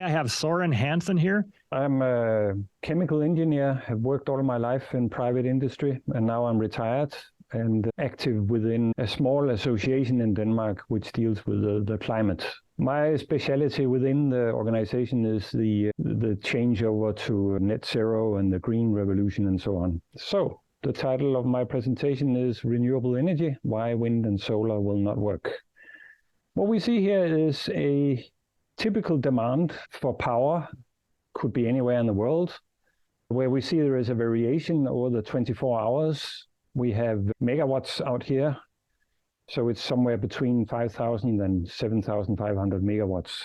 I have Soeren Hansen here. I'm a chemical engineer, have worked all my life in private industry, and now I'm retired and active within a small association in Denmark which deals with the climate. My specialty within the organization is the changeover to net zero and the green revolution and so on. So the title of my presentation is Renewable Energy, Why Wind and Solar Will Not Work. What we see here is a typical demand for power, could be anywhere in the world, where we see there is a variation over the 24 hours. We have megawatts out here, so it's somewhere between 5,000 and 7,500 megawatts.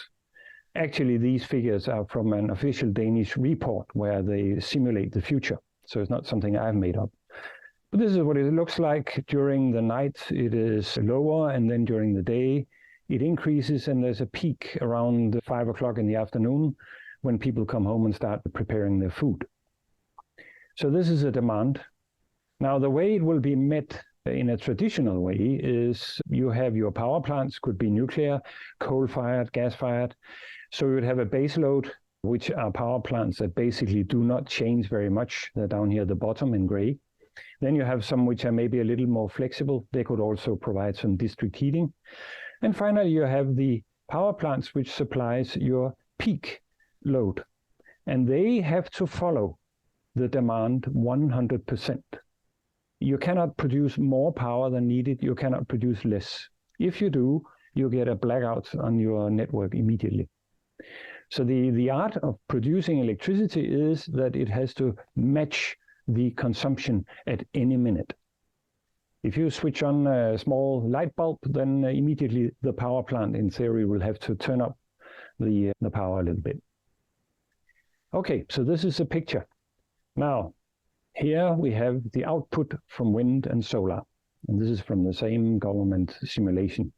Actually, these figures are from an official Danish report where they simulate the future, so it's not something I've made up. But this is what it looks like. During the night, it is lower, and then during the day, it increases, and there's a peak around 5 o'clock in the afternoon when people come home and start preparing their food. So this is a demand. Now, the way it will be met in a traditional way is you have your power plants, could be nuclear, coal-fired, gas-fired. So you would have a base load, which are power plants that basically do not change very much. They're down here at the bottom in gray. Then you have some which are maybe a little more flexible. They could also provide some district heating. And finally, you have the power plants which supplies your peak load. And they have to follow the demand 100%. You cannot produce more power than needed. You cannot produce less. If you do, you get a blackout on your network immediately. So the art of producing electricity is that it has to match the consumption at any minute. If you switch on a small light bulb, then immediately the power plant, in theory, will have to turn up the power a little bit. Okay, so this is a picture. Now, here we have the output from wind and solar. And this is from the same government simulation.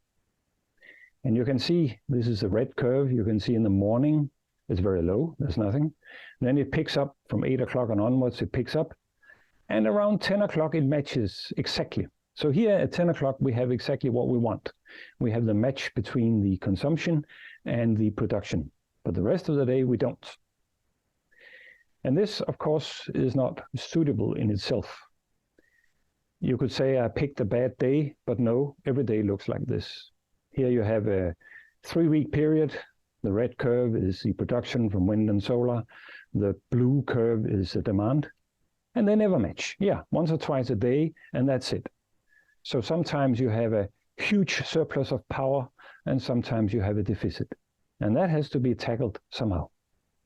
And you can see this is a red curve. You can see in the morning, it's very low, there's nothing. Then it picks up from 8 o'clock and onwards, it picks up. And around 10 o'clock, it matches exactly. So here at 10 o'clock, we have exactly what we want. We have the match between the consumption and the production. But the rest of the day, we don't. And this, of course, is not suitable in itself. You could say I picked a bad day, but no, every day looks like this. Here you have a 3-week period. The red curve is the production from wind and solar. The blue curve is the demand. And they never match. Yeah, once or twice a day, and that's it. So sometimes you have a huge surplus of power, and sometimes you have a deficit. And that has to be tackled somehow.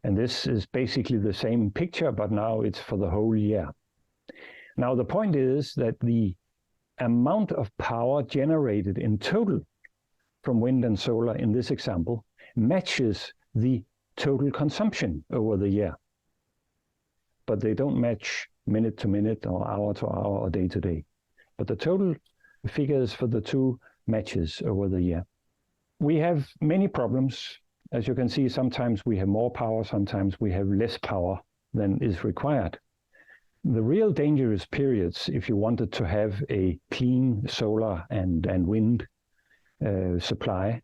And this is basically the same picture, but now it's for the whole year. Now, the point is that the amount of power generated in total from wind and solar in this example matches the total consumption over the year. But they don't match minute to minute or hour to hour or day to day. But the total figures for the two matches over the year. We have many problems. As you can see, sometimes we have more power, sometimes we have less power than is required. The real dangerous periods, if you wanted to have a clean solar and wind supply,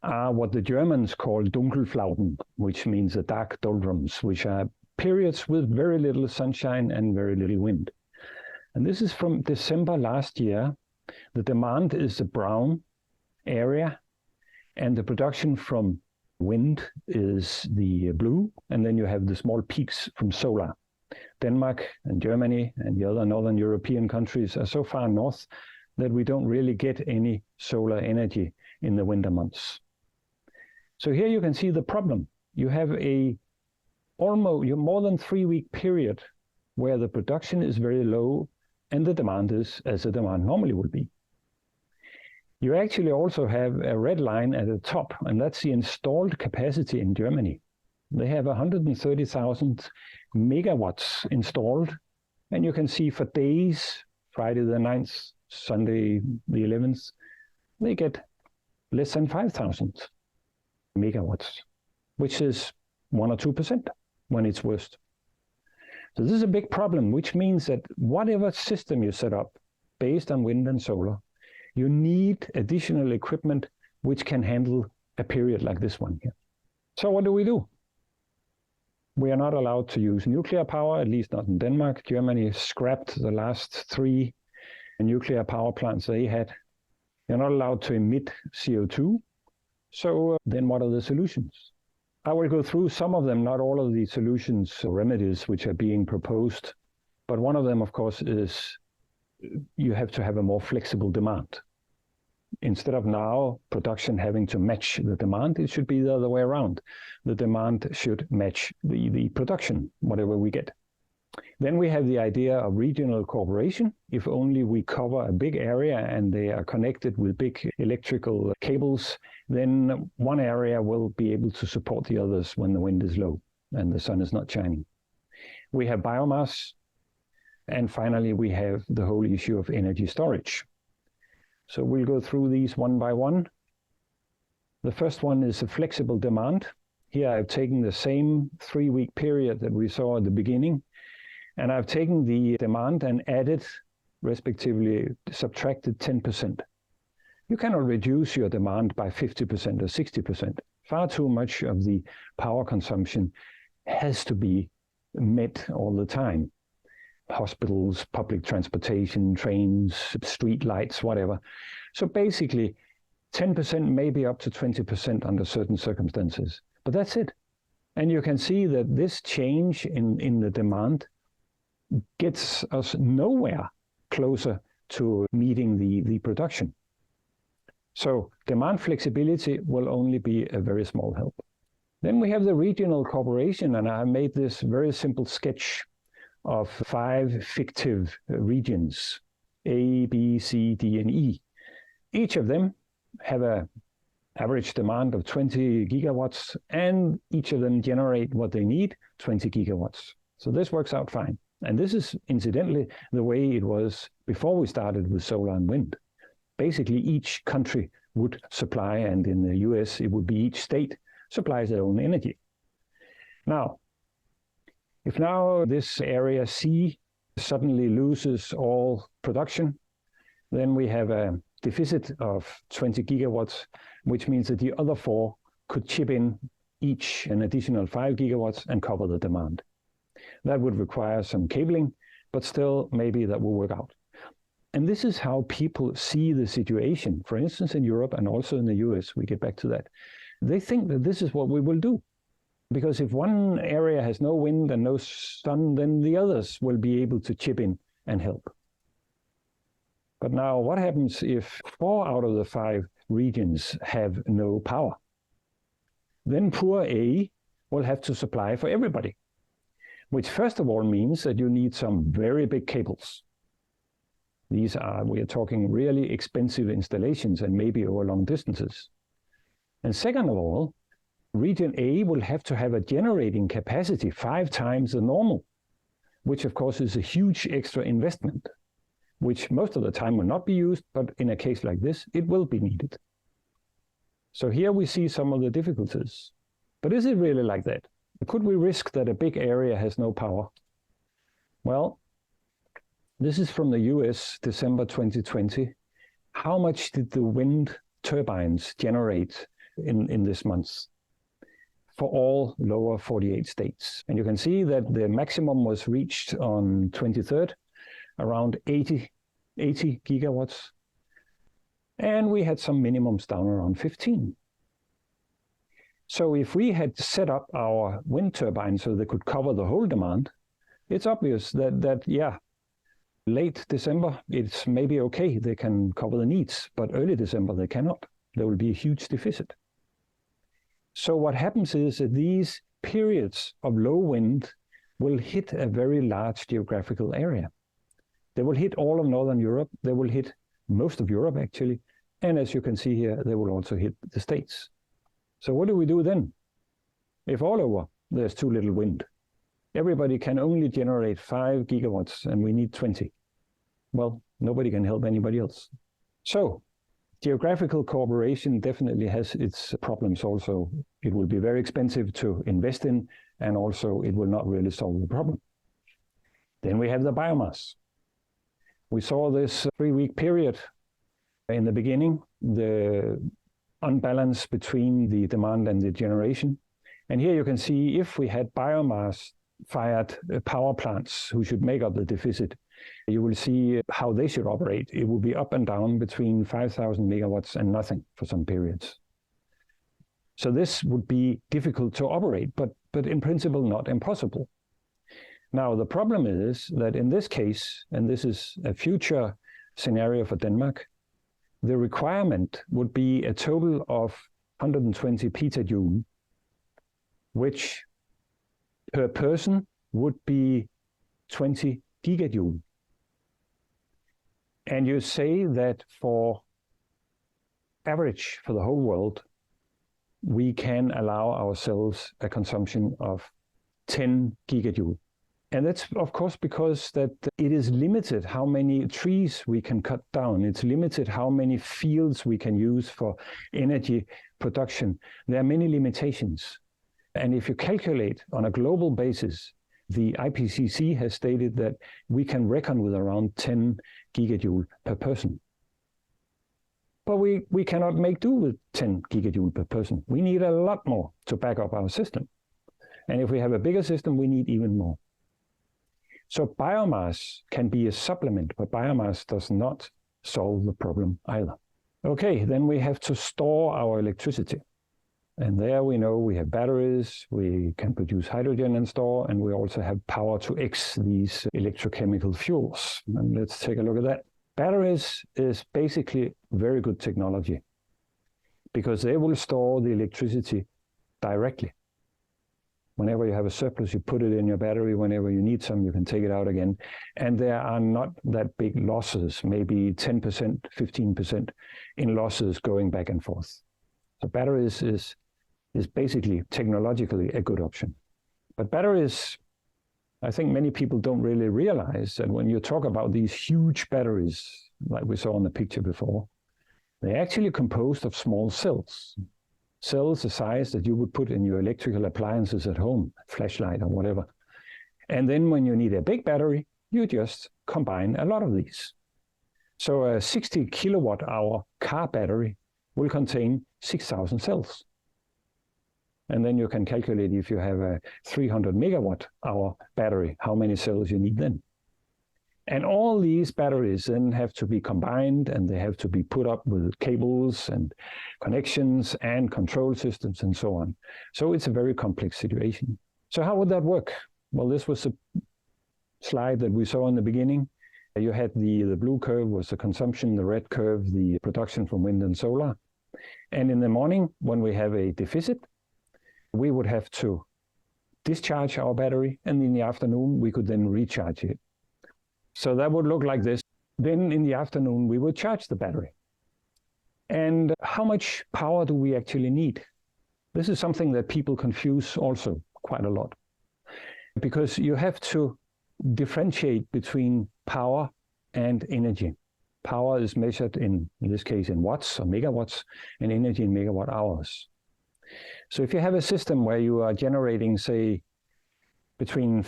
are what the Germans call Dunkelflauten, which means the dark doldrums, which are periods with very little sunshine and very little wind. And this is from December last year. The demand is the brown area, and the production from wind is the blue, and then you have the small peaks from solar. Denmark and Germany and the other northern European countries are so far north that we don't really get any solar energy in the winter months. So here you can see the problem. You have a more than 3-week period where the production is very low and the demand is as the demand normally would be. You actually also have a red line at the top, and that's the installed capacity in Germany. They have 130,000 megawatts installed, and you can see for days, Friday the 9th, Sunday the 11th, they get less than 5,000 megawatts, which is 1 or 2% when it's worst. So this is a big problem, which means that whatever system you set up based on wind and solar, you need additional equipment which can handle a period like this one here. So what do we do? We are not allowed to use nuclear power, at least not in Denmark. Germany scrapped the last 3 nuclear power plants they had. You're not allowed to emit CO2. So then what are the solutions? I will go through some of them, not all of the solutions or remedies which are being proposed. But one of them, of course, is you have to have a more flexible demand. Instead of now production having to match the demand, it should be the other way around. The demand should match the production, whatever we get. Then we have the idea of regional cooperation. If only we cover a big area and they are connected with big electrical cables, then one area will be able to support the others when the wind is low and the sun is not shining. We have biomass. And finally, we have the whole issue of energy storage. So we'll go through these one by one. The first one is a flexible demand. Here I've taken the same 3-week period that we saw at the beginning, and I've taken the demand and added, respectively, subtracted 10%. You cannot reduce your demand by 50% or 60%. Far too much of the power consumption has to be met all the time. Hospitals, public transportation, trains, street lights, whatever. So basically, 10%, maybe up to 20% under certain circumstances. But that's it. And you can see that this change in the demand gets us nowhere closer to meeting the production. So demand flexibility will only be a very small help. Then we have the regional cooperation, and I made this very simple sketch of 5 fictive regions, A, B, C, D, and E. Each of them have an average demand of 20 gigawatts, and each of them generate what they need, 20 gigawatts. So this works out fine. And this is, incidentally, the way it was before we started with solar and wind. Basically, each country would supply, and in the US, it would be each state supplies their own energy. Now, if now this area C suddenly loses all production, then we have a deficit of 20 gigawatts, which means that the other 4 could chip in each an additional 5 gigawatts and cover the demand. That would require some cabling, but still maybe that will work out. And this is how people see the situation, for instance, in Europe and also in the US. We get back to that. They think that this is what we will do. Because if one area has no wind and no sun, then the others will be able to chip in and help. But now what happens if 4 out of the 5 regions have no power? Then poor A will have to supply for everybody, which first of all means that you need some very big cables. We are talking really expensive installations and maybe over long distances. And second of all, Region A will have to have a generating capacity 5 times the normal, which of course is a huge extra investment, which most of the time will not be used, but in a case like this, it will be needed. So here we see some of the difficulties. But is it really like that? Could we risk that a big area has no power? Well, this is from the US, December 2020. How much did the wind turbines generate in this month for all lower 48 states? And you can see that the maximum was reached on 23rd, around 80 gigawatts. And we had some minimums down around 15. So if we had set up our wind turbines so they could cover the whole demand, it's obvious that late December, it's maybe okay, they can cover the needs, but early December, they cannot. There will be a huge deficit. So what happens is that these periods of low wind will hit a very large geographical area. They will hit all of Northern Europe. They will hit most of Europe, actually. And as you can see here, they will also hit the States. So what do we do then? If all over there's too little wind, everybody can only generate 5 gigawatts and we need 20. Well, nobody can help anybody else. So geographical cooperation definitely has its problems also. It will be very expensive to invest in, and also it will not really solve the problem. Then we have the biomass. We saw this 3-week period in the beginning, the unbalance between the demand and the generation. And here you can see if we had biomass-fired power plants who should make up the deficit, you will see how they should operate. It will be up and down between 5,000 megawatts and nothing for some periods. So this would be difficult to operate, but in principle not impossible. Now, the problem is that in this case, and this is a future scenario for Denmark, the requirement would be a total of 120 petajoule, which per person would be 20 gigajoule. And you say that for average for the whole world, we can allow ourselves a consumption of 10 gigajoule. And that's, of course, because that it is limited how many trees we can cut down. It's limited how many fields we can use for energy production. There are many limitations. And if you calculate on a global basis, the IPCC has stated that we can reckon with around 10 gigajoule per person. But we cannot make do with 10 gigajoule per person. We need a lot more to back up our system. And if we have a bigger system, we need even more. So biomass can be a supplement, but biomass does not solve the problem either. Okay, then we have to store our electricity. And there we know we have batteries, we can produce hydrogen and store, and we also have power to X these electrochemical fuels. And let's take a look at that. Batteries is basically very good technology because they will store the electricity directly. Whenever you have a surplus, you put it in your battery. Whenever you need some, you can take it out again. And there are not that big losses, maybe 10%, 15% in losses going back and forth. So batteries is basically technologically a good option. But batteries, I think many people don't really realize that when you talk about these huge batteries, like we saw in the picture before, they're actually composed of small cells. Cells the size that you would put in your electrical appliances at home, flashlight or whatever. And then when you need a big battery, you just combine a lot of these. So a 60 kilowatt hour car battery will contain 6,000 cells. And then you can calculate if you have a 300 megawatt hour battery, how many cells you need then. And all these batteries then have to be combined and they have to be put up with cables and connections and control systems and so on. So it's a very complex situation. So how would that work? Well, this was a slide that we saw in the beginning. You had the blue curve was the consumption, the red curve, the production from wind and solar. And in the morning, when we have a deficit, we would have to discharge our battery, and in the afternoon, we could then recharge it. So that would look like this. Then in the afternoon, we would charge the battery. And how much power do we actually need? This is something that people confuse also quite a lot, because you have to differentiate between power and energy. Power is measured in this case in watts or megawatts, and energy in megawatt hours. So if you have a system where you are generating, say, between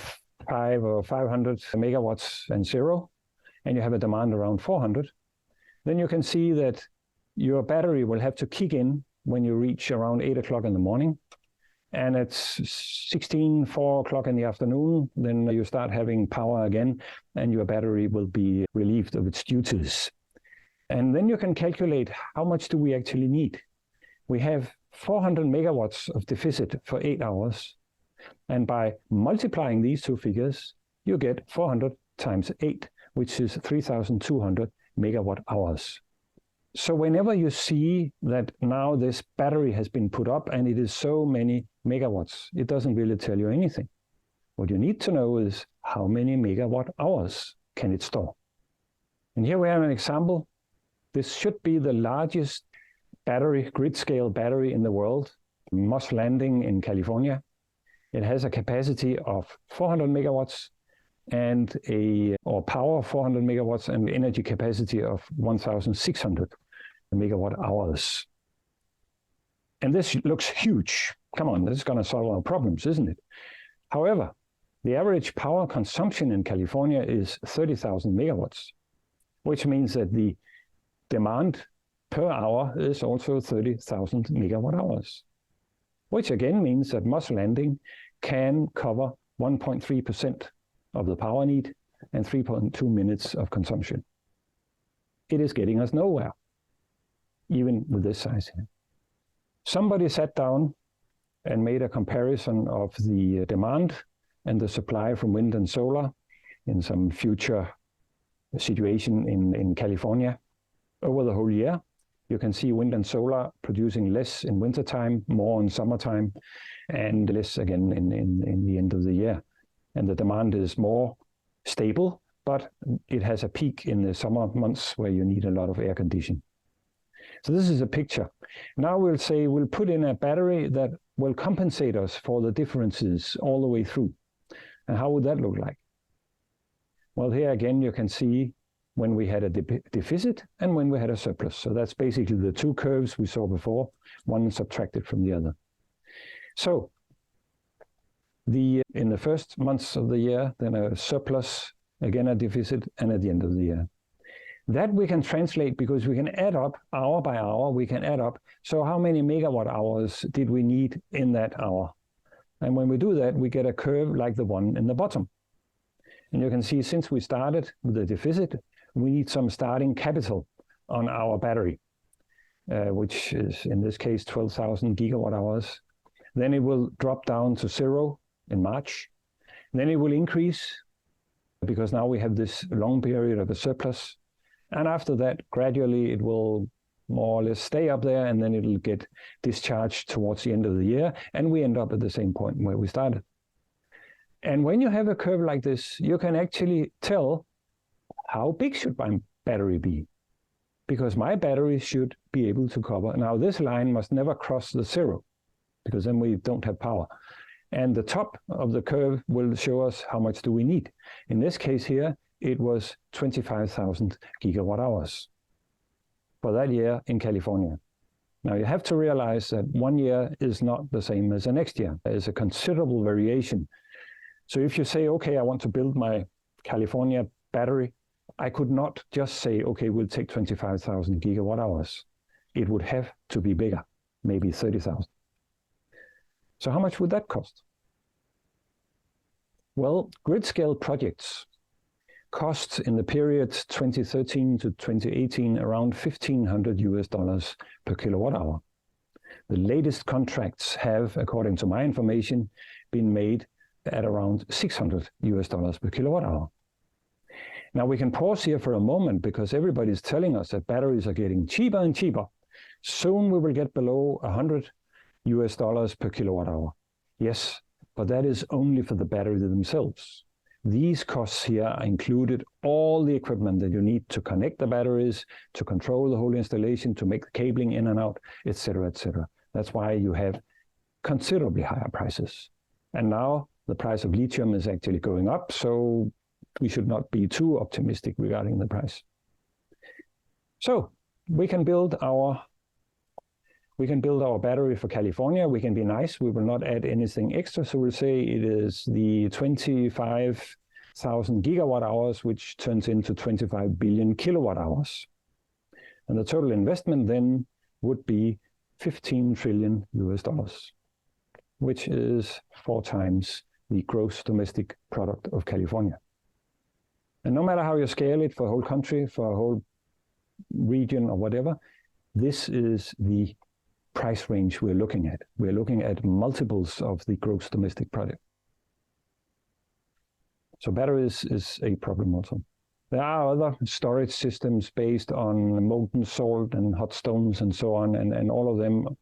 5 or 500 megawatts and zero, and you have a demand around 400, then you can see that your battery will have to kick in when you reach around 8 o'clock in the morning. And at 4 o'clock in the afternoon, then you start having power again, and your battery will be relieved of its duties. And then you can calculate how much do we actually need. We have 400 megawatts of deficit for 8 hours. And by multiplying these two figures, you get 400 times 8, which is 3,200 megawatt hours. So whenever you see that now this battery has been put up and it is so many megawatts, it doesn't really tell you anything. What you need to know is how many megawatt hours can it store. And here we have an example. This should be the largest battery, grid-scale battery in the world, Moss Landing in California. It has a capacity of 400 megawatts and power of 400 megawatts and energy capacity of 1,600 megawatt hours. And this looks huge. Come on, this is going to solve our problems, isn't it? However, the average power consumption in California is 30,000 megawatts, which means that the demand per hour is also 30,000 megawatt hours. which again means that Moss Landing can cover 1.3% of the power need and 3.2 minutes of consumption. It is getting us nowhere, even with this size here. Somebody sat down and made a comparison of the demand and the supply from wind and solar in some future situation in California over the whole year. You can see wind and solar producing less in wintertime, more in summertime, and less again in the end of the year. And the demand is more stable, but it has a peak in the summer months where you need a lot of air conditioning. So this is a picture. Now we'll say we'll put in a battery that will compensate us for the differences all the way through. And how would that look like? Well, here again, you can see when we had a deficit and when we had a surplus. So that's basically the two curves we saw before, one subtracted from the other. So in the first months of the year, then a surplus, again a deficit, and at the end of the year. That we can translate because we can add up hour by hour, we can add up. So how many megawatt hours did we need in that hour? And when we do that, we get a curve like the one in the bottom. And you can see since we started with the deficit, we need some starting capital on our battery, which is in this case 12,000 gigawatt hours. Then it will drop down to 0 in March. Then it will increase because now we have this long period of a surplus. And after that, gradually it will more or less stay up there, and then it'll get discharged towards the end of the year, and we end up at the same point where we started. And when you have a curve like this, you can actually tell how big should my battery be, because my battery should be able to cover. Now this line must never cross the 0, because then we don't have power. And the top of the curve will show us how much do we need. In this case here, it was 25,000 gigawatt hours for that year in California. Now you have to realize that 1 year is not the same as the next year. There is a considerable variation. So if you say, okay, I want to build my California battery, I could not just say, okay, we'll take 25,000 gigawatt hours. It would have to be bigger, maybe 30,000. So how much would that cost? Well, grid-scale projects cost in the period 2013 to 2018 around $1,500 per kilowatt hour. The latest contracts have, according to my information, been made at around $600 per kilowatt hour. Now we can pause here for a moment because everybody's telling us that batteries are getting cheaper and cheaper. Soon we will get below $100 per kilowatt hour. Yes, but that is only for the battery themselves. These costs here are included all the equipment that you need to connect the batteries, to control the whole installation, to make the cabling in and out, etc., etc. That's why you have considerably higher prices. And now the price of lithium is actually going up, so we should not be too optimistic regarding the price. So we can build our battery for California. We can be nice. We will not add anything extra. So we'll say it is the 25,000 gigawatt hours, which turns into 25 billion kilowatt hours. And the total investment then would be $15 trillion, which is 4 times the gross domestic product of California. And no matter how you scale it for a whole country, for a whole region or whatever, this is the price range we're looking at. We're looking at multiples of the gross domestic product. So batteries is a problem also. There are other storage systems based on molten salt and hot stones and so on, and all of them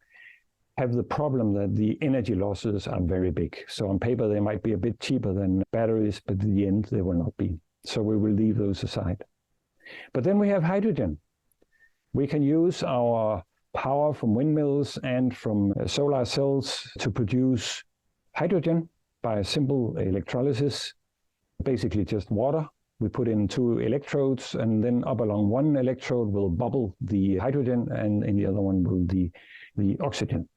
have the problem that the energy losses are very big. So on paper, they might be a bit cheaper than batteries, but in the end, they will not be. So we will leave those aside. But then we have hydrogen. We can use our power from windmills and from solar cells to produce hydrogen by a simple electrolysis, basically just water. We put in 2 electrodes, and then up along one electrode will bubble the hydrogen, and in the other one will the oxygen.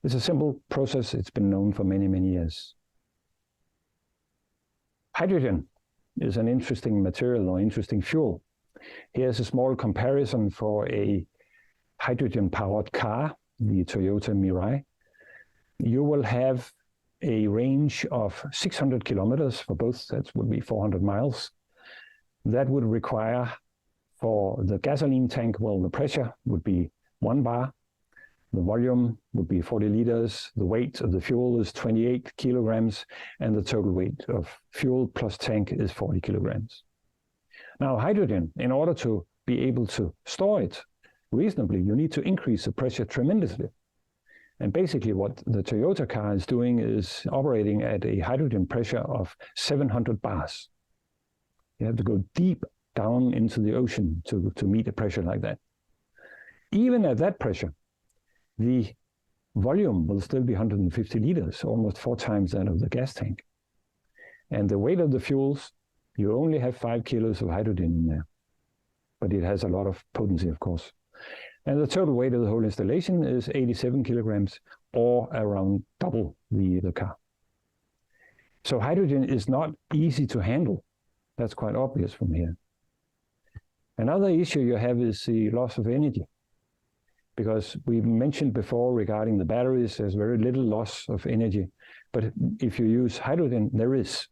It's a simple process. It's been known for many, many years. Hydrogen is an interesting material or interesting fuel. Here's a small comparison for a hydrogen-powered car, the Toyota Mirai. you will have a range of 600 kilometers for both. That would be 400 miles. That would require for the gasoline tank, well, the pressure would be 1 bar. The volume would be 40 liters. The weight of the fuel is 28 kilograms, and the total weight of fuel plus tank is 40 kilograms. Now, hydrogen, in order to be able to store it reasonably, you need to increase the pressure tremendously. And basically what the Toyota car is doing is operating at a hydrogen pressure of 700 bars. You have to go deep down into the ocean to meet a pressure like that. Even at that pressure, the volume will still be 150 liters, almost 4 times that of the gas tank. And the weight of the fuels, you only have 5 kilos of hydrogen in there. But it has a lot of potency, of course. And the total weight of the whole installation is 87 kilograms, or around double the car. So hydrogen is not easy to handle. That's quite obvious from here. Another issue you have is the loss of energy. Because we mentioned before regarding the batteries, there's very little loss of energy. But if you use hydrogen, there is.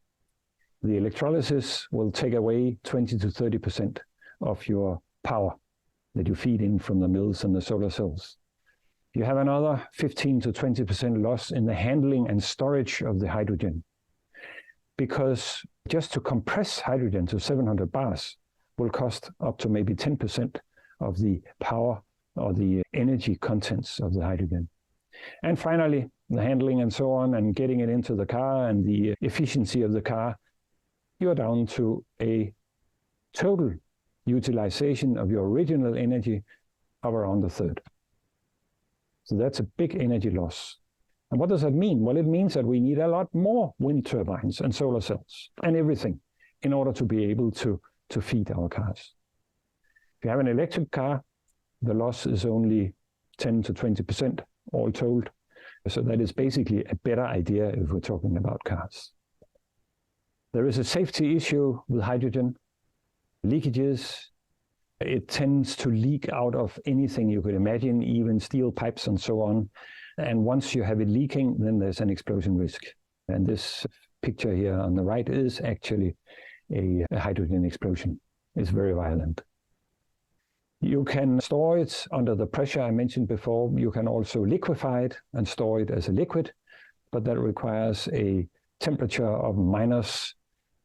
The electrolysis will take away 20 to 30% of your power that you feed in from the mills and the solar cells. You have another 15 to 20% loss in the handling and storage of the hydrogen. Because just to compress hydrogen to 700 bars will cost up to maybe 10% of the power or the energy contents of the hydrogen. And finally, the handling and so on, and getting it into the car and the efficiency of the car, you're down to a total utilization of your original energy of around a third. So that's a big energy loss. And what does that mean? Well, it means that we need a lot more wind turbines and solar cells and everything in order to be able to feed our cars. If you have an electric car, the loss is only 10 to 20% all told. So that is basically a better idea if we're talking about cars. There is a safety issue with hydrogen. Leakages. It tends to leak out of anything you could imagine, even steel pipes and so on. And once you have it leaking, then there's an explosion risk. And this picture here on the right is actually a hydrogen explosion. It's very violent. You can store it under the pressure I mentioned before. You can also liquefy it and store it as a liquid, but that requires a temperature of minus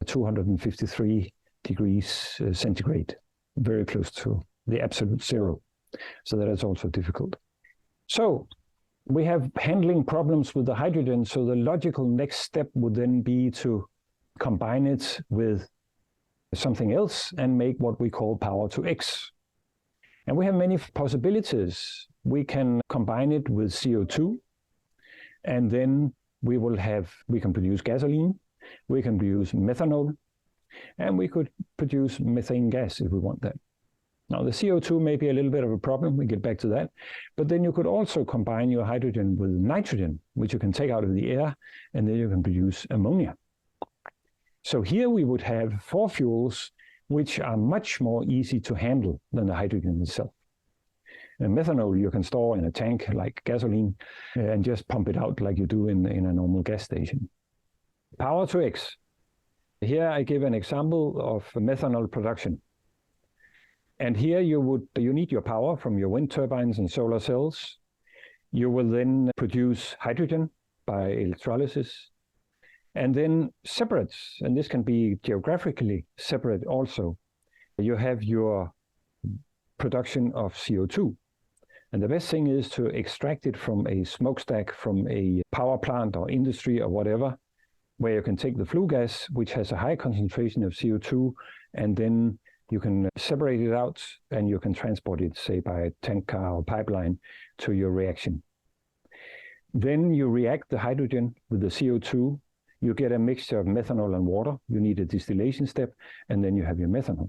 253 degrees centigrade, very close to the absolute zero. So that is also difficult. So we have handling problems with the hydrogen. So the logical next step would then be to combine it with something else and make what we call power to X. And we have many possibilities. We can combine it with CO2, and then we can produce gasoline, we can produce methanol, and we could produce methane gas if we want that. Now, the CO2 may be a little bit of a problem. We get back to that. But then you could also combine your hydrogen with nitrogen, which you can take out of the air, and then you can produce ammonia. So here we would have 4 fuels which are much more easy to handle than the hydrogen itself. And methanol you can store in a tank like gasoline and just pump it out like you do in a normal gas station. Power to X. Here I give an example of methanol production. And here you need your power from your wind turbines and solar cells. You will then produce hydrogen by electrolysis. And then separate, and this can be geographically separate also. You have your production of CO2. And the best thing is to extract it from a smokestack, from a power plant or industry or whatever, where you can take the flue gas, which has a high concentration of CO2, and then you can separate it out and you can transport it, say, by a tank car or pipeline to your reaction. Then you react the hydrogen with the CO2. You get a mixture of methanol and water. You need a distillation step, and then you have your methanol.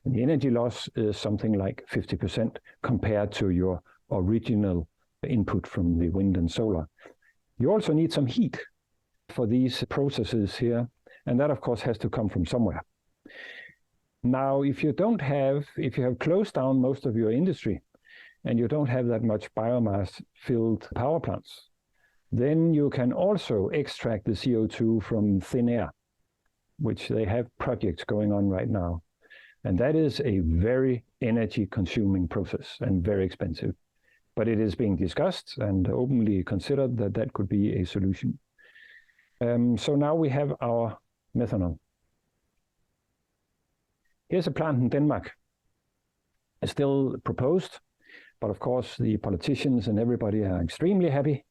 And the energy loss is something like 50% compared to your original input from the wind and solar. You also need some heat for these processes here, and that of course has to come from somewhere. Now, if you have closed down most of your industry and you don't have that much biomass-filled power plants, then you can also extract the CO2 from thin air, which they have projects going on right now. And that is a very energy-consuming process and very expensive. But it is being discussed and openly considered that that could be a solution. So now we have our methanol. Here's a plant in Denmark. It's still proposed, but of course the politicians and everybody are extremely happy.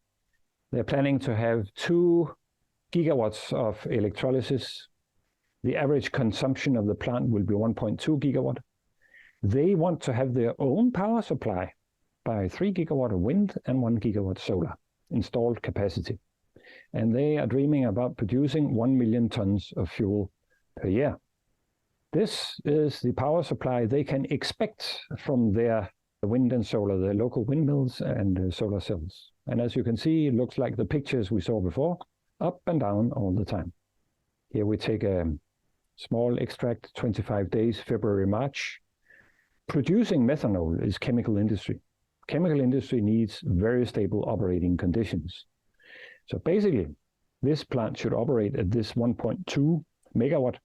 They're planning to have 2 gigawatts of electrolysis. The average consumption of the plant will be 1.2 gigawatt. They want to have their own power supply by 3 gigawatt of wind and 1 gigawatt solar installed capacity. And they are dreaming about producing 1 million tons of fuel per year. This is the power supply they can expect from their wind and solar, their local windmills and solar cells. And as you can see, it looks like the pictures we saw before, up and down all the time. Here we take a small extract, 25 days, February, March. Producing methanol is chemical industry. Chemical industry needs very stable operating conditions. So basically, this plant should operate at this 1.2 megawatt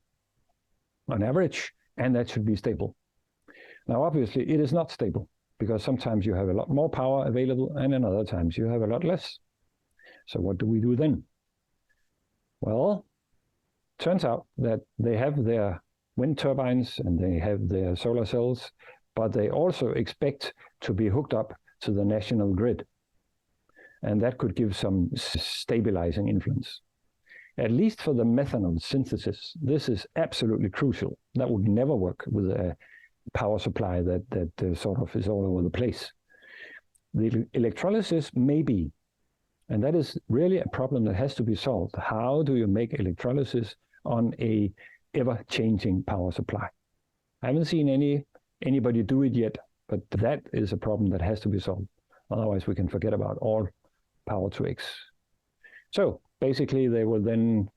on average, and that should be stable. Now, obviously, it is not stable because sometimes you have a lot more power available and in other times you have a lot less. So what do we do then? Well, turns out that they have their wind turbines and they have their solar cells, but they also expect to be hooked up to the national grid. And that could give some stabilizing influence. At least for the methanol synthesis, this is absolutely crucial. That would never work with a power supply that sort of is all over the place. The electrolysis may be, and that is really a problem that has to be solved. How do you make electrolysis on a ever-changing power supply? I haven't seen anybody do it yet, but that is a problem that has to be solved. Otherwise, we can forget about all power to X. So basically, they will then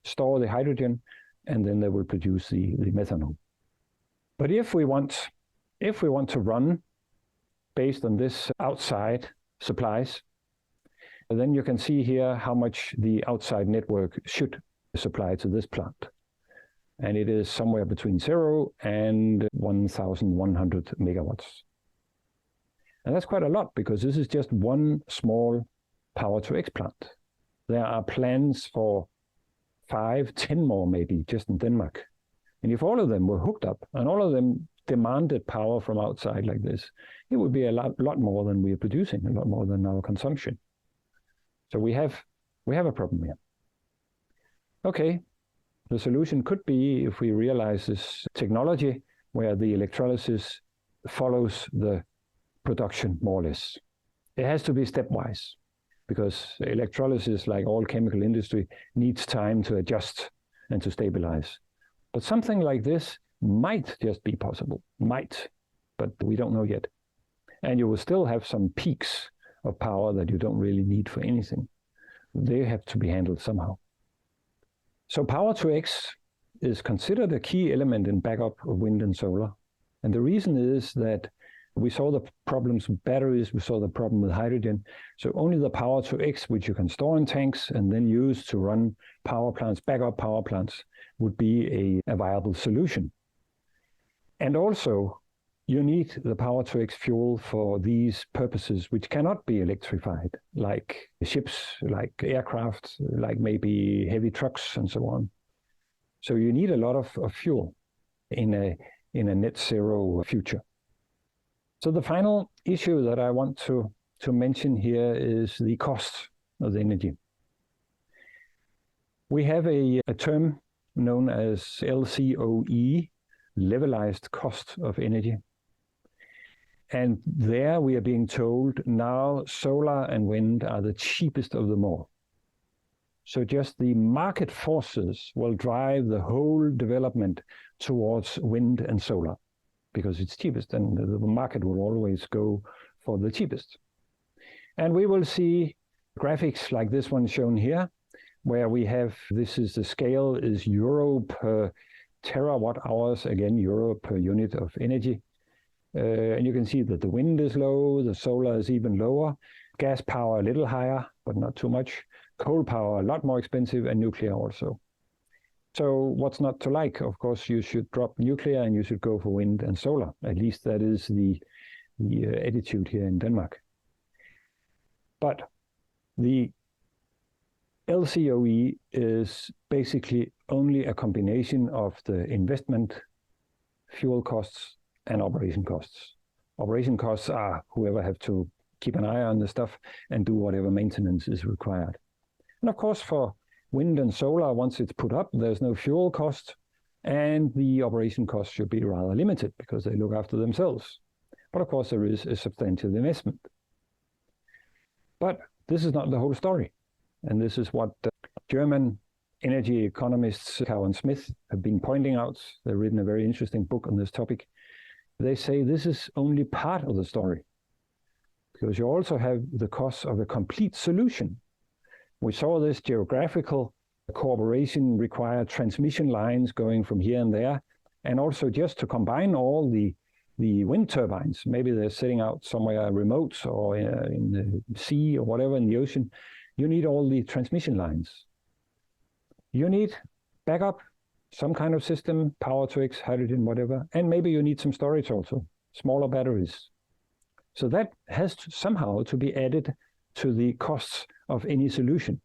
store the hydrogen, and then they will produce the methanol. But if we want to run based on this outside supplies, then you can see here how much the outside network should supply to this plant. And it is somewhere between 0 and 1,100 megawatts. And that's quite a lot because this is just one small power to X plant. There are plans for 5, 10 more maybe just in Denmark. And if all of them were hooked up and all of them demanded power from outside like this, it would be a lot more than we are producing, a lot more than our consumption. So we have a problem here. Okay, the solution could be if we realize this technology where the electrolysis follows the production more or less. It has to be stepwise because electrolysis, like all chemical industry, needs time to adjust and to stabilize. But something like this might just be possible, but we don't know yet. And you will still have some peaks of power that you don't really need for anything. They have to be handled somehow. So power to X is considered a key element in backup of wind and solar. And the reason is that we saw the problems with batteries, we saw the problem with hydrogen. So only the power to X, which you can store in tanks and then use to run power plants, backup power plants, would be a viable solution. And also, you need the power to X fuel for these purposes which cannot be electrified, like ships, like aircraft, like maybe heavy trucks and so on. So you need a lot of fuel in a net zero future. So the final issue that I want to mention here is the cost of the energy. We have a term known as LCOE, levelized cost of energy. And there we are being told now solar and wind are the cheapest of them all. So just the market forces will drive the whole development towards wind and solar because it's cheapest and the market will always go for the cheapest. And we will see graphics like this one shown here, where we have, this is the scale is euro per terawatt hours, again, euro per unit of energy. And you can see that the wind is low, the solar is even lower, gas power a little higher, but not too much. Coal power, a lot more expensive, and nuclear also. So what's not to like? Of course, you should drop nuclear and you should go for wind and solar. At least that is the attitude here in Denmark. But the LCOE is basically only a combination of the investment, fuel costs, and operation costs. Operation costs are whoever have to keep an eye on the stuff and do whatever maintenance is required. And of course, for wind and solar, once it's put up, there's no fuel cost, and the operation costs should be rather limited because they look after themselves. But of course, there is a substantial investment. But this is not the whole story. And this is what German energy economists Cow and Smith have been pointing out. They've written a very interesting book on this topic. They say this is only part of the story, because you also have the cost of a complete solution. We saw this geographical cooperation require transmission lines going from here and there, and also just to combine all the wind turbines. Maybe they're sitting out somewhere remote or in the sea or whatever in the ocean. You need all the transmission lines. You need backup, some kind of system, power to X, hydrogen, whatever, and maybe you need some storage also, smaller batteries. So that has somehow to be added to the costs of any solution.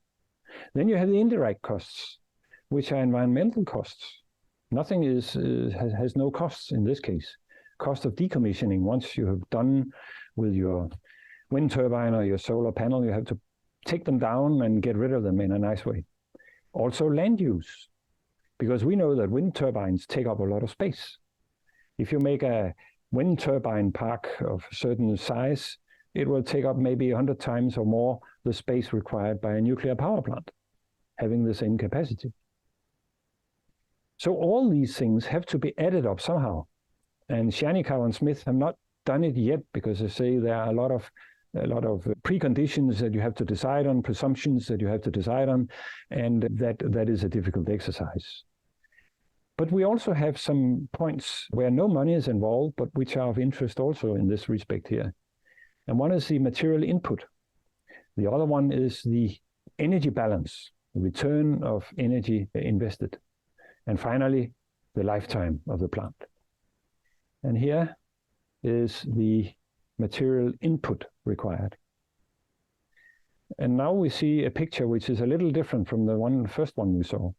Then you have the indirect costs, which are environmental costs. Nothing has no costs in this case. Cost of decommissioning, once you have done with your wind turbine or your solar panel, you have to take them down and get rid of them in a nice way. Also land use, because we know that wind turbines take up a lot of space. If you make a wind turbine park of a certain size, it will take up maybe 100 times or more the space required by a nuclear power plant, having the same capacity. So all these things have to be added up somehow. And Cow and Smith have not done it yet, because they say there are a lot of preconditions that you have to decide on, presumptions that you have to decide on, and that is a difficult exercise. But we also have some points where no money is involved, but which are of interest also in this respect here. And one is the material input. The other one is the energy balance, the return of energy invested. And finally, the lifetime of the plant. And here is the material input required. And now we see a picture which is a little different from the first one we saw.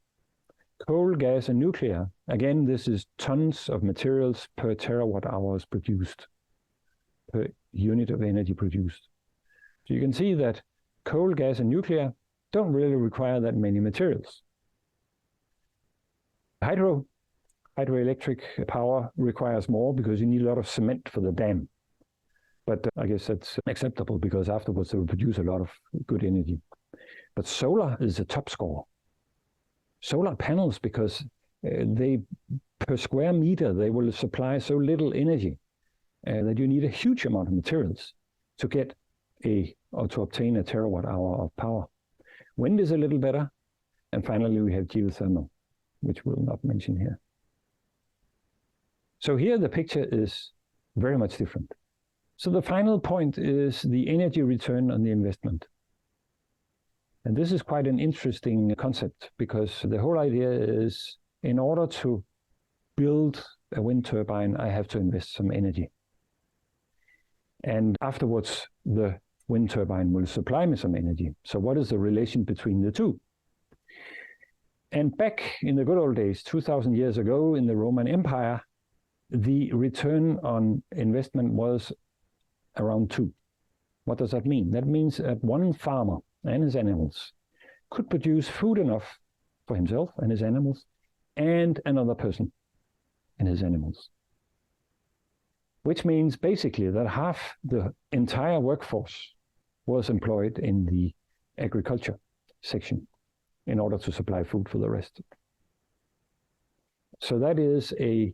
Coal, gas, and nuclear. Again, this is tons of materials per terawatt hours produced, per unit of energy produced. So you can see that coal, gas, and nuclear don't really require that many materials. Hydroelectric power requires more because you need a lot of cement for the dam. But I guess that's acceptable because afterwards they will produce a lot of good energy. But solar is the top score. Solar panels, because they per square meter, they will supply so little energy that you need a huge amount of materials to get or to obtain a terawatt hour of power. Wind is a little better. And finally, we have geothermal, which we'll not mention here. So here the picture is very much different. So the final point is the energy return on the investment. And this is quite an interesting concept, because the whole idea is, in order to build a wind turbine, I have to invest some energy. And afterwards, the wind turbine will supply me some energy. So what is the relation between the two? And back in the good old days, 2,000 years ago in the Roman Empire, the return on investment was around 2. What does that mean? That means that one farmer and his animals could produce food enough for himself and his animals, and another person and his animals. Which means basically that half the entire workforce was employed in the agriculture section in order to supply food for the rest. So that is a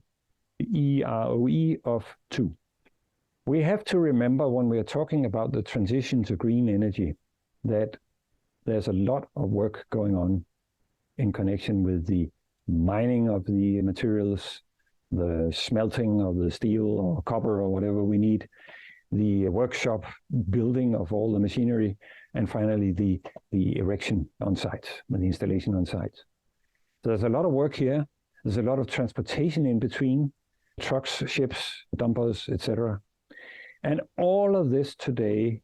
EROE of 2. We have to remember when we are talking about the transition to green energy that there's a lot of work going on in connection with the mining of the materials, the smelting of the steel or copper or whatever we need, the workshop building of all the machinery, and finally the erection on site, the installation on site. So there's a lot of work here. There's a lot of transportation in between, trucks, ships, dumpers, etc. And all of this today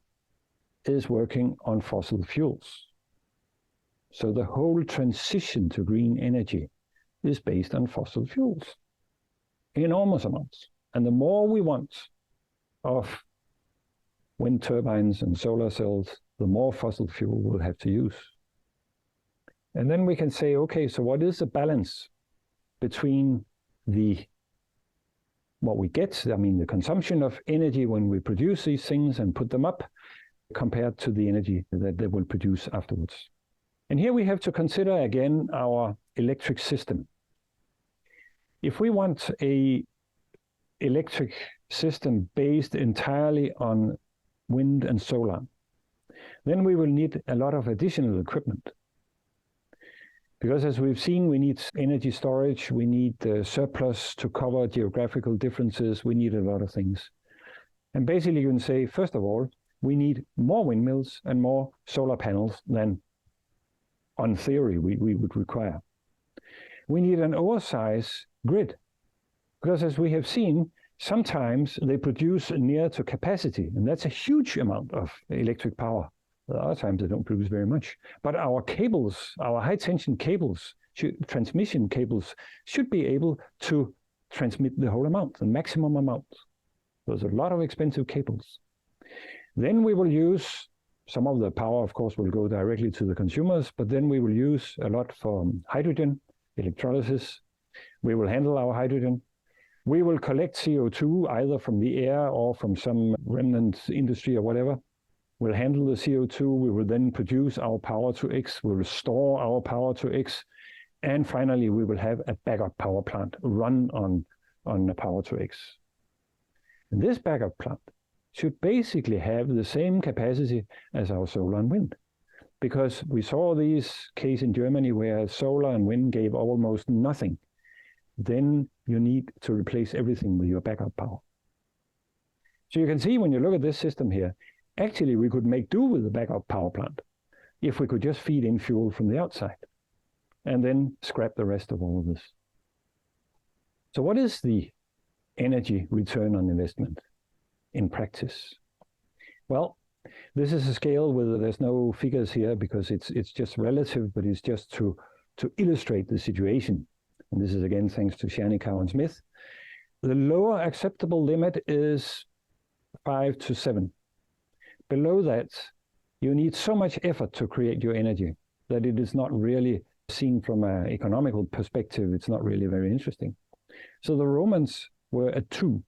is working on fossil fuels. So the whole transition to green energy is based on fossil fuels, enormous amounts. And the more we want of wind turbines and solar cells, the more fossil fuel we'll have to use. And then we can say, okay, so what is the balance between what we get, I mean, the consumption of energy when we produce these things and put them up, compared to the energy that they will produce afterwards. And here we have to consider again our electric system. If we want an electric system based entirely on wind and solar, then we will need a lot of additional equipment. Because as we've seen, we need energy storage, we need surplus to cover geographical differences, we need a lot of things. And basically you can say, first of all, we need more windmills and more solar panels than, on theory, we would require. We need an oversized grid, because as we have seen, sometimes they produce near to capacity, and that's a huge amount of electric power. Other times they don't produce very much. But our cables, our high-tension cables, transmission cables, should be able to transmit the whole amount, the maximum amount. There's a lot of expensive cables. Then we will use, some of the power, of course, will go directly to the consumers, but then we will use a lot for hydrogen, electrolysis. We will handle our hydrogen. We will collect CO2 either from the air or from some remnant industry or whatever. We'll handle the CO2. We will then produce our power to X. We will store our power to X. And finally, we will have a backup power plant run on the power to X. And this backup plant should basically have the same capacity as our solar and wind. Because we saw this case in Germany where solar and wind gave almost nothing. Then you need to replace everything with your backup power. So you can see when you look at this system here, actually we could make do with the backup power plant if we could just feed in fuel from the outside and then scrap the rest of all of this. So what is the energy return on investment in practice? Well, this is a scale where there's no figures here because it's just relative, but it's just to illustrate the situation. And this is again thanks to Shanikow and Smith. The lower acceptable limit is 5 to 7. Below that, you need so much effort to create your energy that it is not really seen from an economical perspective. It's not really very interesting. So the Romans were at 2,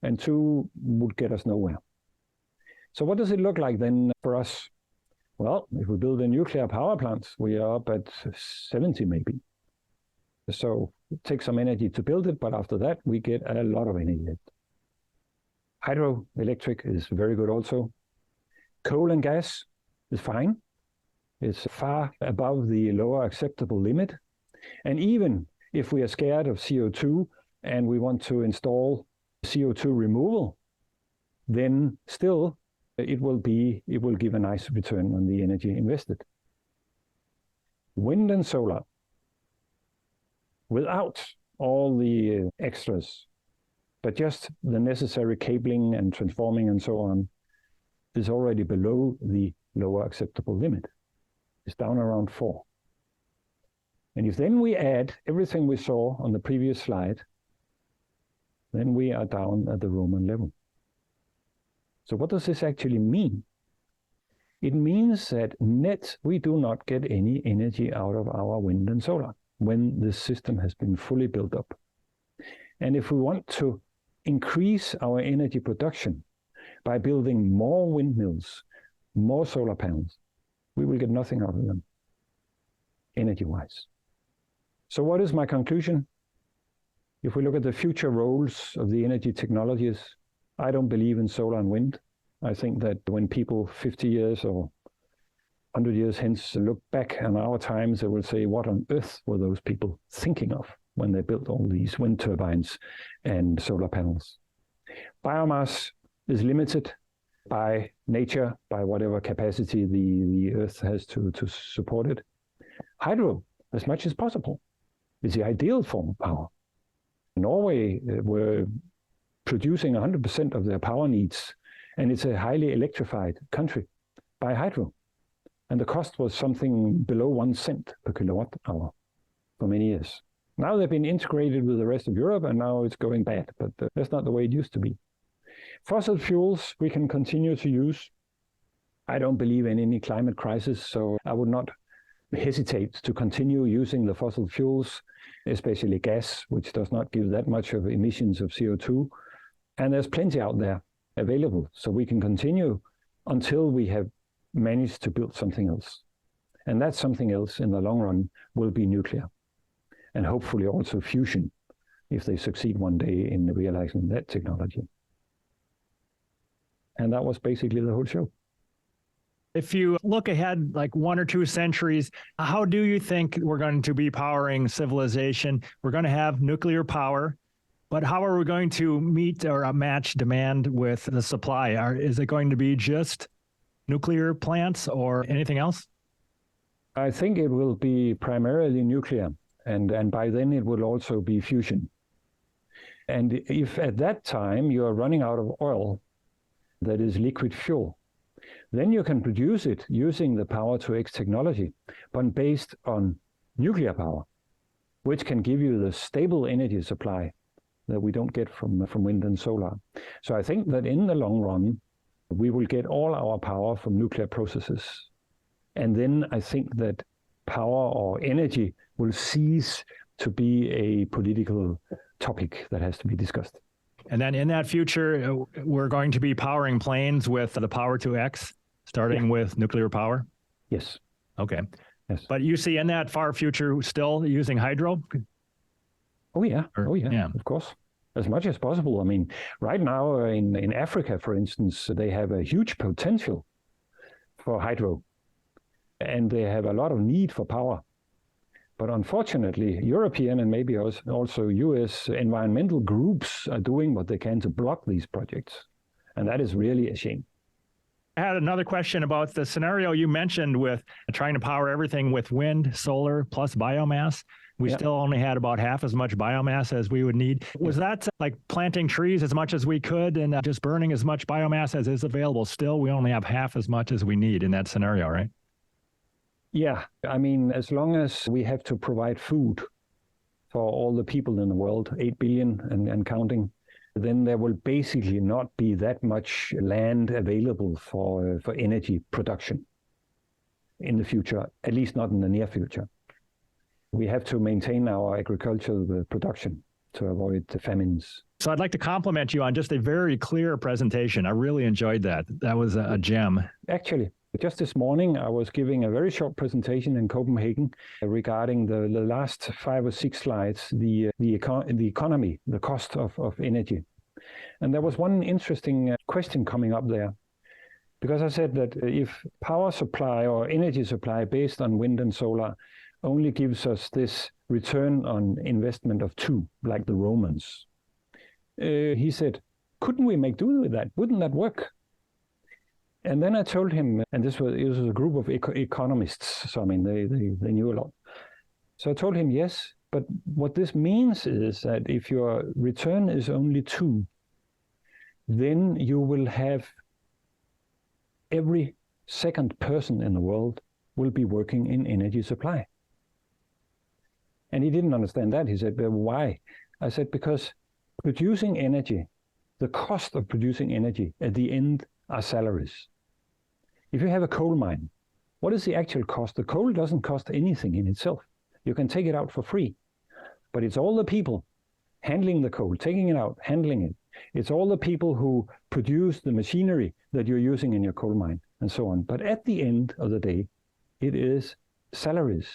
and 2 would get us nowhere. So what does it look like then for us? Well, if we build a nuclear power plant, we are up at 70 maybe. So it takes some energy to build it, but after that, we get a lot of energy. Hydroelectric is very good also. Coal and gas is fine. It's far above the lower acceptable limit. And even if we are scared of CO2 and we want to install CO2 removal, then still it will give a nice return on the energy invested. Wind and solar, without all the extras, but just the necessary cabling and transforming and so on, is already below the lower acceptable limit. It's down around 4. And if then we add everything we saw on the previous slide, then we are down at the Roman level. So what does this actually mean? It means that net, we do not get any energy out of our wind and solar when this system has been fully built up. And if we want to increase our energy production by building more windmills, more solar panels, we will get nothing out of them, energy-wise. So what is my conclusion? If we look at the future roles of the energy technologies, I don't believe in solar and wind. I think that when people 50 years or 100 years hence look back on our times, they will say, what on earth were those people thinking of when they built all these wind turbines and solar panels? Biomass is limited by nature, by whatever capacity the Earth has to support it. Hydro, as much as possible, is the ideal form of power. Norway were producing 100% of their power needs, and it's a highly electrified country by hydro. And the cost was something below 1 cent per kilowatt hour for many years. Now they've been integrated with the rest of Europe, and now it's going bad, but that's not the way it used to be. Fossil fuels we can continue to use. I don't believe in any climate crisis, so I would not hesitate to continue using the fossil fuels, especially gas, which does not give that much of emissions of CO2. And there's plenty out there available, so we can continue until we have managed to build something else. And that something else in the long run will be nuclear, and hopefully also fusion, if they succeed one day in realizing that technology. And that was basically the whole show. If you look ahead like 1 or 2 centuries, how do you think we're going to be powering civilization? We're going to have nuclear power, but how are we going to meet or match demand with the supply? Is it going to be just nuclear plants or anything else? I think it will be primarily nuclear, and by then it will also be fusion. And if at that time you are running out of oil, that is liquid fuel, then you can produce it using the power-to-X technology, but based on nuclear power, which can give you the stable energy supply that we don't get from wind and solar. So I think that in the long run, we will get all our power from nuclear processes. And then I think that power or energy will cease to be a political topic that has to be discussed. And then in that future, we're going to be powering planes with the power-to-X, starting with nuclear power? Yes. Okay. Yes. But you see in that far future still using hydro? Oh, yeah. Of course. As much as possible. I mean, right now in Africa, for instance, they have a huge potential for hydro, and they have a lot of need for power. But unfortunately, European and maybe also US environmental groups are doing what they can to block these projects. And that is really a shame. I had another question about the scenario you mentioned with trying to power everything with wind, solar, plus biomass. We still only had about half as much biomass as we would need. Was that like planting trees as much as we could and just burning as much biomass as is available? Still, we only have half as much as we need in that scenario, right? Yeah, I mean, as long as we have to provide food for all the people in the world, 8 billion and counting, then there will basically not be that much land available for energy production in the future, at least not in the near future. We have to maintain our agricultural production to avoid the famines. So I'd like to compliment you on just a very clear presentation. I really enjoyed that. That was a gem. Actually, just this morning, I was giving a very short presentation in Copenhagen regarding the last 5 or 6 slides, the economy, the cost of energy. And there was one interesting question coming up there, because I said that if power supply or energy supply based on wind and solar only gives us this return on investment of 2, like the Romans, he said, couldn't we make do with that? Wouldn't that work? And then I told him, and it was a group of economists, so I mean, they knew a lot. So I told him, yes, but what this means is that if your return is only 2, then you will have every second person in the world will be working in energy supply. And he didn't understand that. He said, well, why? I said, because producing energy, the cost of producing energy at the end are salaries. If you have a coal mine, what is the actual cost? The coal doesn't cost anything in itself. You can take it out for free. But it's all the people handling the coal, taking it out, handling it. It's all the people who produce the machinery that you're using in your coal mine and so on. But at the end of the day, it is salaries.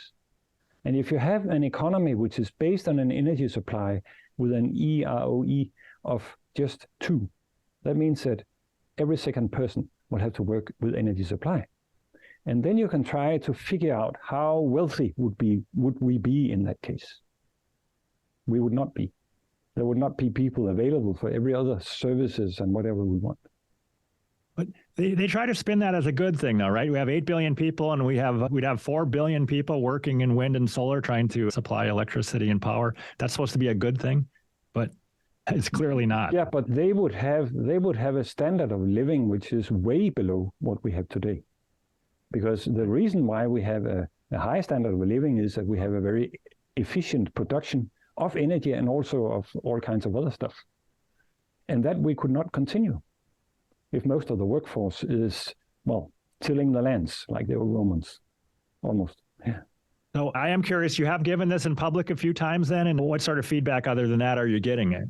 And if you have an economy which is based on an energy supply with an EROE of just 2, that means that every second person will have to work with energy supply. And then you can try to figure out how wealthy would we be in that case. We would not be. There would not be people available for every other services and whatever we want. But they try to spin that as a good thing, though, right? We have 8 billion people, and we'd have 4 billion people working in wind and solar, trying to supply electricity and power. That's supposed to be a good thing, but it's clearly not. Yeah, but they would have a standard of living which is way below what we have today, because the reason why we have a high standard of living is that we have a very efficient production of energy and also of all kinds of other stuff, and that we could not continue if most of the workforce is, well, tilling the lands like the old Romans, almost. Yeah. So I am curious, you have given this in public a few times then, and what sort of feedback other than that are you getting?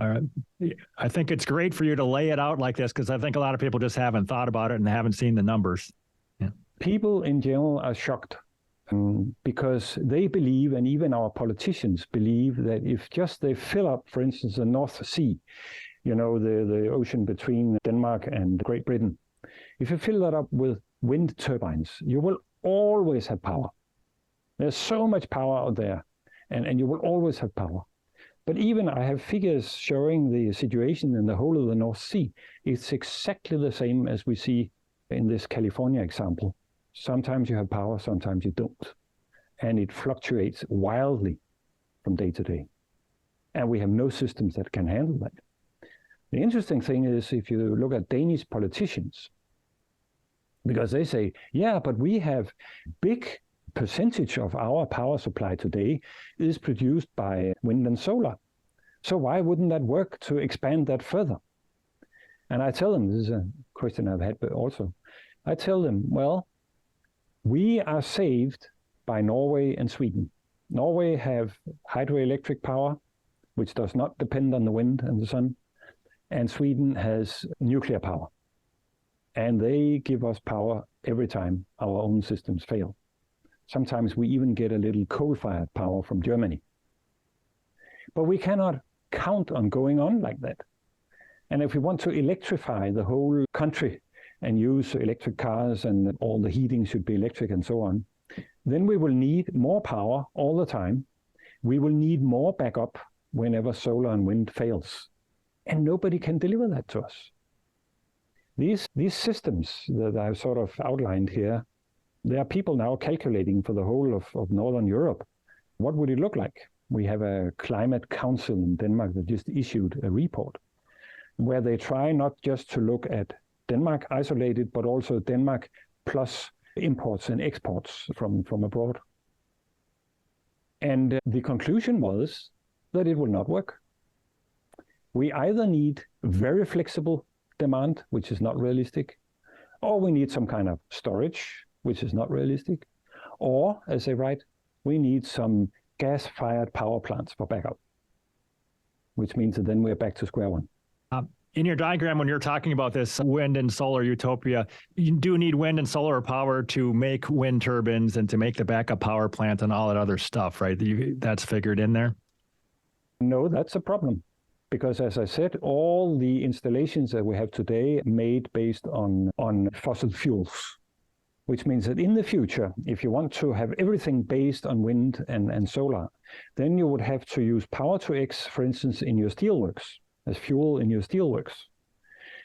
I think it's great for you to lay it out like this, because I think a lot of people just haven't thought about it and haven't seen the numbers. Yeah. People in general are shocked because they believe, and even our politicians believe, that if just they fill up, for instance, the North Sea, you know, the ocean between Denmark and Great Britain. If you fill that up with wind turbines, you will always have power. There's so much power out there, and you will always have power. But even I have figures showing the situation in the whole of the North Sea. It's exactly the same as we see in this California example. Sometimes you have power, sometimes you don't. And it fluctuates wildly from day to day. And we have no systems that can handle that. The interesting thing is, if you look at Danish politicians, because they say, yeah, but we have big percentage of our power supply today is produced by wind and solar. So why wouldn't that work to expand that further? And I tell them, this is a question I've had also, I tell them, well, we are saved by Norway and Sweden. Norway have hydroelectric power, which does not depend on the wind and the sun. And Sweden has nuclear power. And they give us power every time our own systems fail. Sometimes we even get a little coal-fired power from Germany. But we cannot count on going on like that. And if we want to electrify the whole country and use electric cars and all the heating should be electric and so on, then we will need more power all the time. We will need more backup whenever solar and wind fails. And nobody can deliver that to us. These systems that I've sort of outlined here, there are people now calculating for the whole of Northern Europe. What would it look like? We have a climate council in Denmark that just issued a report where they try not just to look at Denmark isolated, but also Denmark plus imports and exports from abroad. And the conclusion was that it will not work. We either need very flexible demand, which is not realistic, or we need some kind of storage, which is not realistic, or, as they write, we need some gas-fired power plants for backup, which means that then we're back to square one. In your diagram, when you're talking about this wind and solar utopia, you do need wind and solar power to make wind turbines and to make the backup power plant and all that other stuff, right? That's figured in there? No, that's a problem. Because as I said, all the installations that we have today made based on fossil fuels, which means that in the future, if you want to have everything based on wind and solar, then you would have to use power to X, for instance, in your steelworks, as fuel in your steelworks.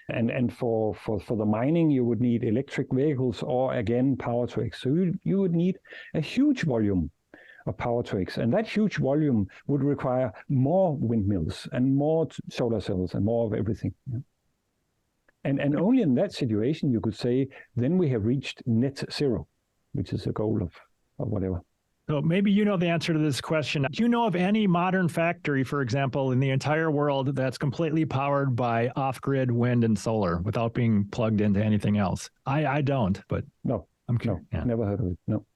And for the mining, you would need electric vehicles or, again, power to X. So you would need a huge volume of power to X. And that huge volume would require more windmills and more solar cells and more of everything. Yeah. And only in that situation, you could say, then we have reached net zero, which is the goal of whatever. So maybe you know the answer to this question. Do you know of any modern factory, for example, in the entire world that's completely powered by off-grid wind and solar without being plugged into anything else? I don't, but no, I'm curious. No, never heard of it, no.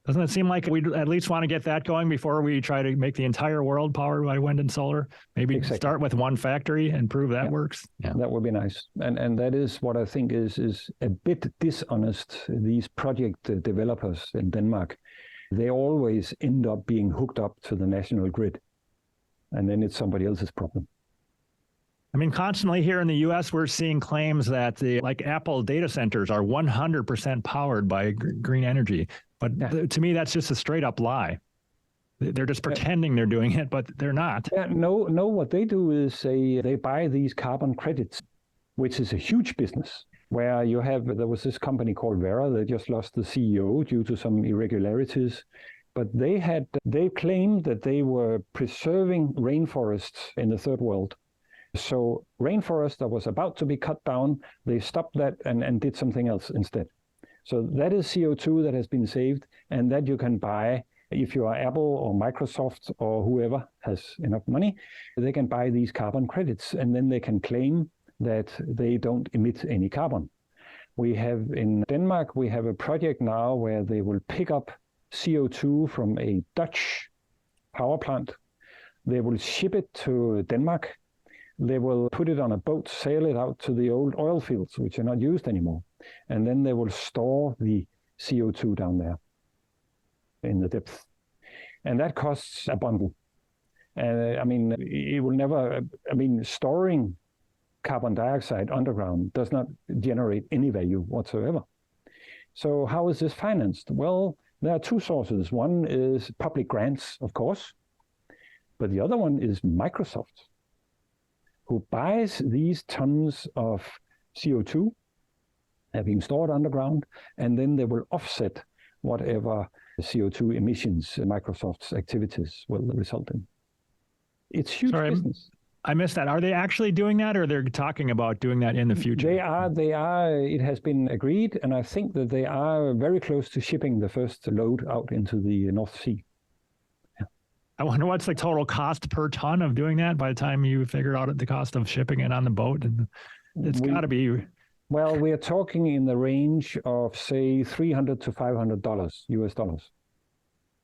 Doesn't it seem like we'd at least want to get that going before we try to make the entire world powered by wind and solar? Maybe start with one factory and prove that works? Yeah. That would be nice. And that is what I think is a bit dishonest. These project developers in Denmark, they always end up being hooked up to the national grid. And then it's somebody else's problem. I mean, constantly here in the U.S., we're seeing claims that like Apple data centers are 100% powered by green energy. But to me, that's just a straight up lie. They're just pretending they're doing it, but they're not. Yeah, no, what they do is they buy these carbon credits, which is a huge business. where there was this company called Vera. They just lost the CEO due to some irregularities. But they claimed that they were preserving rainforests in the third world. So rainforest that was about to be cut down, they stopped that and did something else instead. So that is CO2 that has been saved, and that you can buy if you are Apple or Microsoft or whoever has enough money. They can buy these carbon credits, and then they can claim that they don't emit any carbon. We have in Denmark, we have a project now where they will pick up CO2 from a Dutch power plant. They will ship it to Denmark. They will put it on a boat, sail it out to the old oil fields, which are not used anymore. And then they will store the CO2 down there in the depth. And that costs a bundle. It will never, storing carbon dioxide underground does not generate any value whatsoever. So how is this financed? Well, there are two sources. One is public grants, of course, but the other one is Microsoft, who buys these tons of CO2 having stored underground, and then they will offset whatever CO2 emissions Microsoft's activities will result in. It's huge business. I missed that. Are they actually doing that, or they're talking about doing that in the future? They are. It has been agreed, and I think that they are very close to shipping the first load out into the North Sea. Yeah. I wonder what's the total cost per ton of doing that by the time you figure out the cost of shipping it on the boat. And it's got to be. Well, we are talking in the range of, say, $300 to $500 US dollars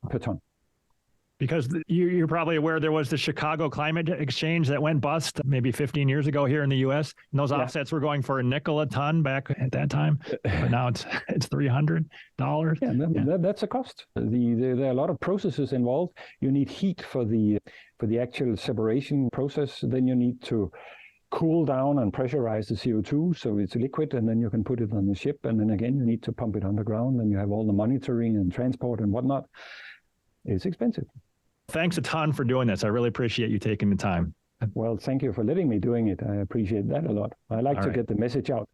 per ton. Because you're probably aware there was the Chicago Climate Exchange that went bust maybe 15 years ago here in the U.S. And those offsets were going for $0.05 a ton back at that time, but now it's $300. Yeah, that's a cost. There are a lot of processes involved. You need heat for the actual separation process. Then you need to cool down and pressurize the CO2 so it's liquid, and then you can put it on the ship. And then again, you need to pump it underground, and you have all the monitoring and transport and whatnot. It's expensive. Thanks a ton for doing this. I really appreciate you taking the time. Well, thank you for letting me doing it. I appreciate that a lot. I like to get the message out.